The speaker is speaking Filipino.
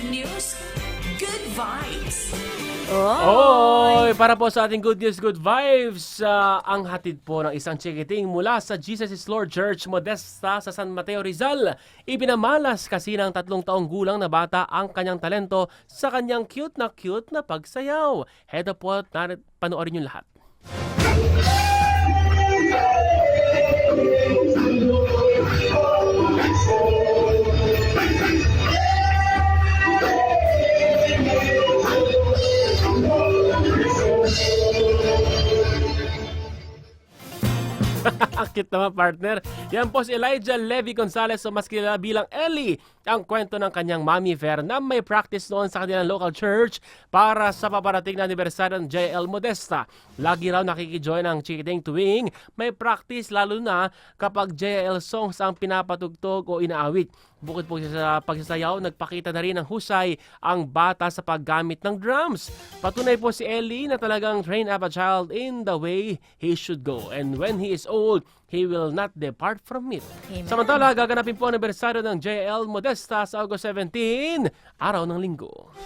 news, good vibes. Oy, para po sa ating good news, good vibes, ang hatid po ng isang chikiting mula sa Jesus is Lord Church Modesta sa San Mateo, Rizal. Ipinamalas kasi ng 3 taong gulang na bata ang kanyang talento sa kanyang cute na pagsayaw. Head up po at panoorin yung lahat. Ang cute naman, partner. Yan po si Elijah Levy Gonzalez o mas kilala bilang Ellie. Ang kwento ng kanyang mommy Ver na may practice noon sa kanilang local church para sa paparating na anibersaryo ng JL Modesta. Lagi raw nakikijoin ang chikiting tuwing may practice, lalo na kapag JL songs ang pinapatugtog o inaawit. Bukod po sa pagsasayaw, nagpakita na rin ng husay ang bata sa paggamit ng drums. Patunay po si Ellie na talagang train up a child in the way he should go. And when he is old, he will not depart from it. Amen. Samantala, gaganapin po ang anibersaryo ng JL Modesta sa August 17, araw ng Linggo.